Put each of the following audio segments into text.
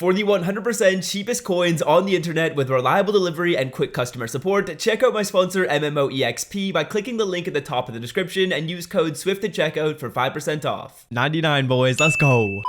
For the 100% cheapest coins on the internet with reliable delivery and quick customer support, check out my sponsor MMOEXP by clicking the link at the top of the description and use code SWIFT at checkout for 5% off. 99 boys, let's go.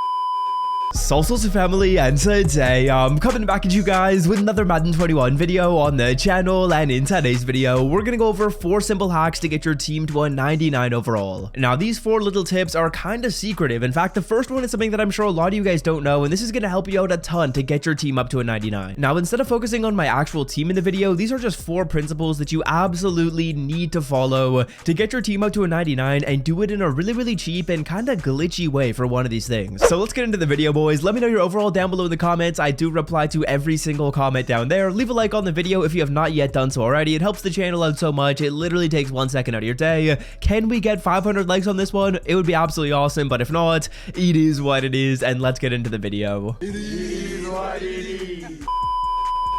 Salsa family, and today I'm coming back at you guys with another Madden 21 video on the channel, and in today's video we're gonna go over 4 simple hacks to get your team to a 99 overall. Now these 4 little tips are kind of secretive. In fact, the first one is something that I'm sure a lot of you guys don't know, and this is gonna help you out a ton to get your team up to a 99. Now instead of focusing on my actual team in the video, these are just 4 principles that you absolutely need to follow to get your team up to a 99 and do it in a really cheap and kind of glitchy way for one of these things. So let's get into the video, boys. Let me know your overall down below in the comments. I do reply to every single comment down there. Leave a like on the video if you have not yet done so already. It helps the channel out so much. It literally takes 1 second out of your day. Can we get 500 likes on this one? It would be absolutely awesome, but if not, it is what it is, and let's get into the video. It is what it is.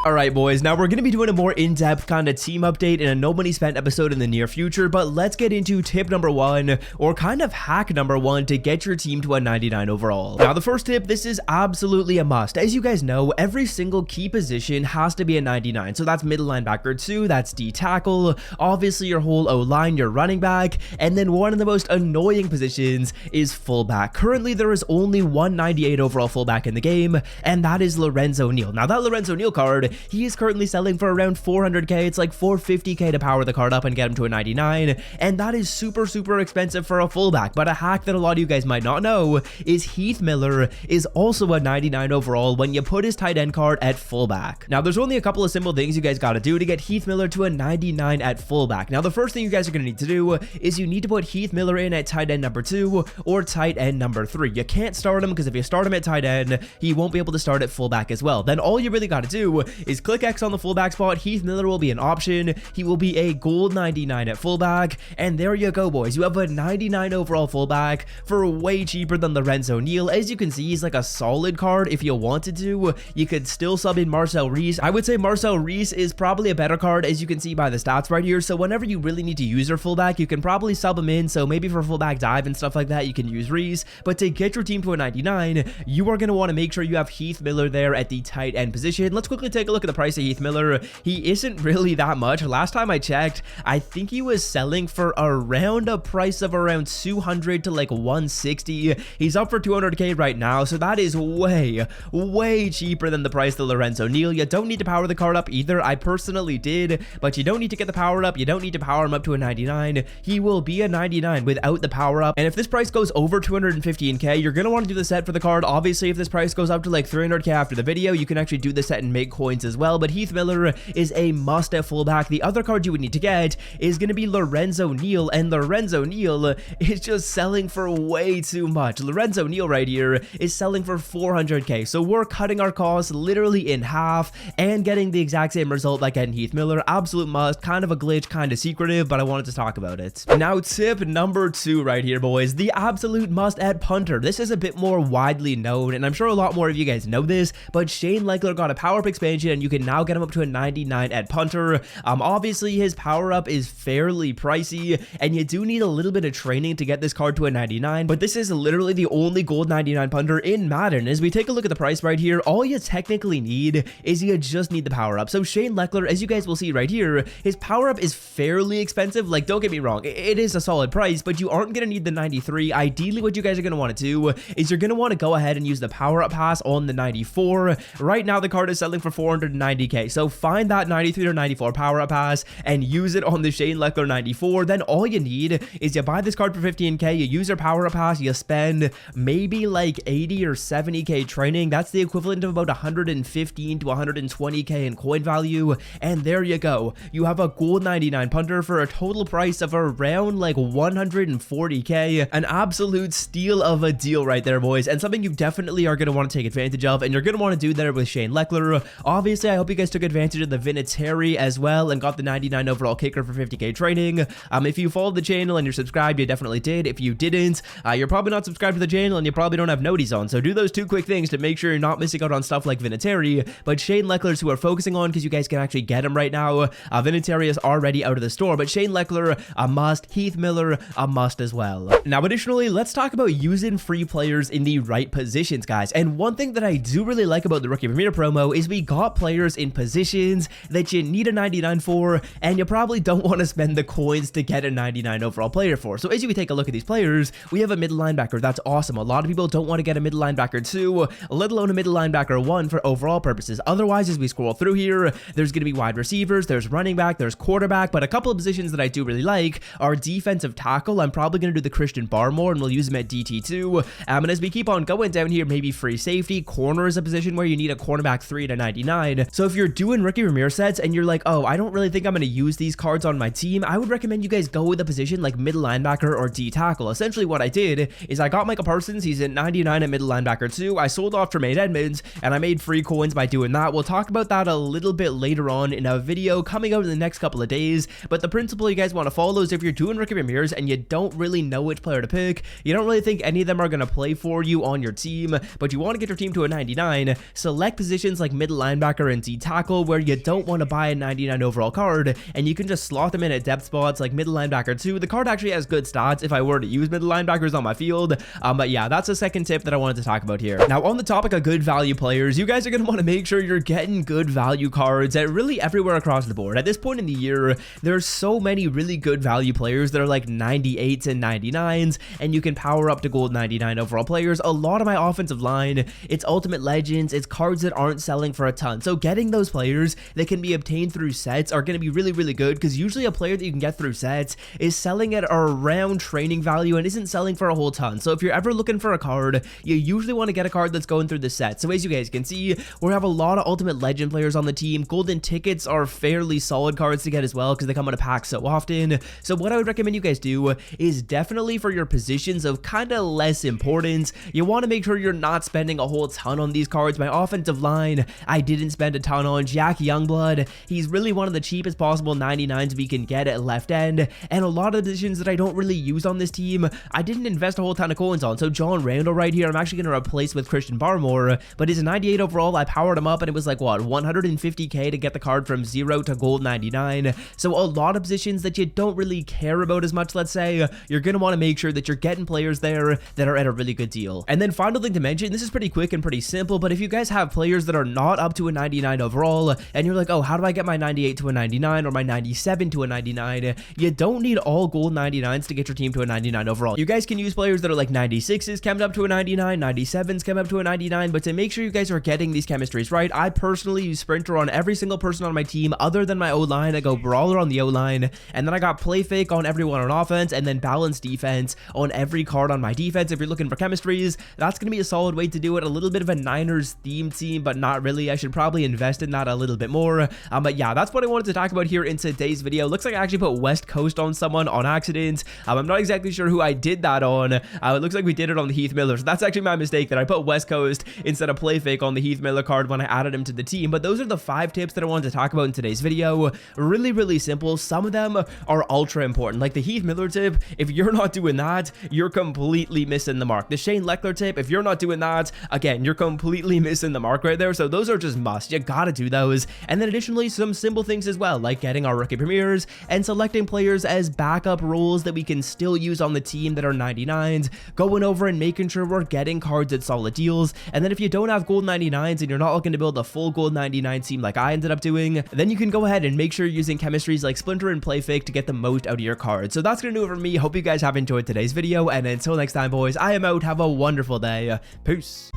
Alright boys, now we're going to be doing a more in-depth kind of team update in a no money spent episode in the near future, but let's get into tip number 1, or kind of hack number 1 to get your team to a 99 overall. Now the first tip, this is absolutely a must. As you guys know, every single key position has to be a 99, so that's middle linebacker 2, that's D tackle, obviously your whole O-line, your running back, and then one of the most annoying positions is fullback. Currently there is only one 98 overall fullback in the game, and that is Lorenzo Neal. Now that Lorenzo Neal card, he is currently selling for around 400k. It's like 450k to power the card up and get him to a 99, and that is super expensive for a fullback. But a hack that a lot of you guys might not know is Heath Miller is also a 99 overall when you put his tight end card at fullback. Now there's only a couple of simple things you guys got to do to get Heath Miller to a 99 at fullback. Now the first thing you guys are going to need to do is you need to put Heath Miller in at tight end number 2 or tight end number 3. You can't start him because if you start him at tight end, he won't be able to start at fullback as well. Then all you really got to do is click X on the fullback spot. Heath Miller will be an option. He will be a gold 99 at fullback, and there you go, boys. You have a 99 overall fullback for way cheaper than Lorenzo Neal. As you can see, he's like a solid card. If you wanted to, you could still sub in Marcel Reese. I would say Marcel Reese is probably a better card, as you can see by the stats right here. So whenever you really need to use your fullback, you can probably sub him in. So maybe for fullback dive and stuff like that, you can use Reese. But to get your team to a 99, you are going to want to make sure you have Heath Miller there at the tight end position. Let's quickly take a look at the price of Heath Miller. He isn't really that much. Last time I checked, I think he was selling for around a price of around 200 to like 160. He's up for 200k right now, so that is way cheaper than the price of Lorenzo Neal. You don't need to power the card up either. I personally did, but you don't need to get the power up. You don't need to power him up to a 99. He will be a 99 without the power up. And if this price goes over 215k, you're gonna want to do the set for the card. Obviously, if this price goes up to like 300k after the video, you can actually do the set and make coins as well. But Heath Miller is a must at fullback. The other card you would need to get is going to be Lorenzo Neal, and Lorenzo Neal is just selling for way too much. Lorenzo Neal right here is selling for 400k, so we're cutting our costs literally in half and getting the exact same result by getting Heath Miller. Absolute must, kind of a glitch, kind of secretive, but I wanted to talk about it. Now tip number 2 right here, boys, the absolute must at punter. This is a bit more widely known, and I'm sure a lot more of you guys know this, but Shane Leckler got a power up expansion, and you can now get him up to a 99 at punter. Obviously his power up is fairly pricey, and you do need a little bit of training to get this card to a 99, but this is literally the only gold 99 punter in Madden. As we take a look at the price right here, all you technically need is you just need the power up. So Shane Leckler, as you guys will see right here, his power up is fairly expensive. Like, don't get me wrong, it is a solid price, but you aren't going to need the 93. Ideally what you guys are going to want to do is you're going to want to go ahead and use the power up pass on the 94. Right now the card is selling for 490k, so find that 93 or 94 power up pass and use it on the Shane Leckler 94. Then all you need is you buy this card for 15k, you use your power up pass, you spend maybe like 80 or 70k training. That's the equivalent of about 115 to 120k in coin value, and there you go. You have a gold 99 punter for a total price of around like 140k. An absolute steal of a deal right there, boys, and something you definitely are going to want to take advantage of, and you're going to want to do there with Shane Leckler. Obviously obviously, I hope you guys took advantage of the Vinatieri as well and got the 99 overall kicker for 50k training. If you followed the channel and you're subscribed, you definitely did. If you didn't, you're probably not subscribed to the channel and you probably don't have noties on. So do those two quick things to make sure you're not missing out on stuff like Vinatieri. But Shane Leckler's who we're focusing on because you guys can actually get him right now. Vinatieri is already out of the store, but Shane Leckler, a must. Heath Miller, a must as well. Now, additionally, let's talk about using free players in the right positions, guys. And one thing that I do really like about the Rookie Premier promo is we got players in positions that you need a 99 for, and you probably don't want to spend the coins to get a 99 overall player for. So as you take a look at these players, we have a middle linebacker. That's awesome. A lot of people don't want to get a middle linebacker 2, let alone a middle linebacker 1 for overall purposes. Otherwise, as we scroll through here, there's going to be wide receivers, there's running back, there's quarterback, but a couple of positions that I do really like are defensive tackle. I'm probably going to do the Christian Barmore, and we'll use him at DT2. And as we keep on going down here, maybe free safety. Corner is a position where you need a cornerback 3 to 99. So if you're doing Rookie Premier sets and you're like, oh, I don't really think I'm going to use these cards on my team, I would recommend you guys go with a position like middle linebacker or D tackle. Essentially what I did is I got Michael Parsons, he's at 99 at middle linebacker 2. I sold off Tremaine Edmonds and I made free coins by doing that. We'll talk about that a little bit later on in a video coming out in the next couple of days. But the principle you guys want to follow is if you're doing Rookie Premiers and you don't really know which player to pick, you don't really think any of them are going to play for you on your team, but you want to get your team to a 99, select positions like middle linebacker and D tackle where you don't want to buy a 99 overall card, and you can just slot them in at depth spots like middle linebacker 2. The card actually has good stats if I were to use middle linebackers on my field, but yeah, that's a second tip that I wanted to talk about here. Now, on the topic of good value players, you guys are going to want to make sure you're getting good value cards at really everywhere across the board. At this point in the year, there's so many really good value players that are like 98s and 99s, and you can power up to gold 99 overall players. A lot of my offensive line, it's Ultimate Legends, it's cards that aren't selling for a ton. So getting those players that can be obtained through sets are going to be really, really good, because usually a player that you can get through sets is selling at around training value and isn't selling for a whole ton. So if you're ever looking for a card, you usually want to get a card that's going through the set. So as you guys can see, we have a lot of Ultimate Legend players on the team. Golden tickets are fairly solid cards to get as well because they come in a pack so often. So what I would recommend you guys do is definitely for your positions of kind of less importance, you want to make sure you're not spending a whole ton on these cards. My offensive line, I didn't spend a ton on. Jack Youngblood, he's really one of the cheapest possible 99s we can get at left end, and a lot of positions that I don't really use on this team, I didn't invest a whole ton of coins on. So John Randall right here, I'm actually going to replace with Christian Barmore, but he's a 98 overall. I powered him up and it was like, what, 150k to get the card from 0 to gold 99. So a lot of positions that you don't really care about as much, let's say, you're going to want to make sure that you're getting players there that are at a really good deal. And then final thing to mention, this is pretty quick and pretty simple, but if you guys have players that are not up to a 99 overall, and you're like, oh, how do I get my 98 to a 99 or my 97 to a 99? You don't need all gold 99s to get your team to a 99 overall. You guys can use players that are like 96s coming up to a 99, 97s coming up to a 99, but to make sure you guys are getting these chemistries right, I personally use Sprinter on every single person on my team other than my O-line. I go Brawler on the O-line, and then I got Play Fake on everyone on offense, and then Balanced Defense on every card on my defense. If you're looking for chemistries, that's going to be a solid way to do it. A little bit of a Niners themed team, but not really. I should probably invest in that a little bit more. But yeah, that's what I wanted to talk about here in today's video. Looks like I actually put West Coast on someone on accident. I'm not exactly sure who I did that on. It looks like we did it on the Heath Miller, so that's actually my mistake that I put West Coast instead of Play Fake on the Heath Miller card when I added him to the team. But those are the 5 tips that I wanted to talk about in today's video. Really, really simple. Some of them are ultra important, like the Heath Miller tip. If you're not doing that, you're completely missing the mark. The Shane Leckler tip, if you're not doing that, again, you're completely missing the mark right there. So those are just must. You gotta do those. And then additionally, some simple things as well, like getting our rookie premieres and selecting players as backup roles that we can still use on the team that are 99s, going over and making sure we're getting cards at solid deals. And then if you don't have gold 99s and you're not looking to build a full gold 99 team like I ended up doing, then you can go ahead and make sure you're using chemistries like Splinter and Play Fake to get the most out of your cards. So that's gonna do it for me. Hope you guys have enjoyed today's video, and until next time, boys, I am out. Have a wonderful day. Peace.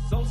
So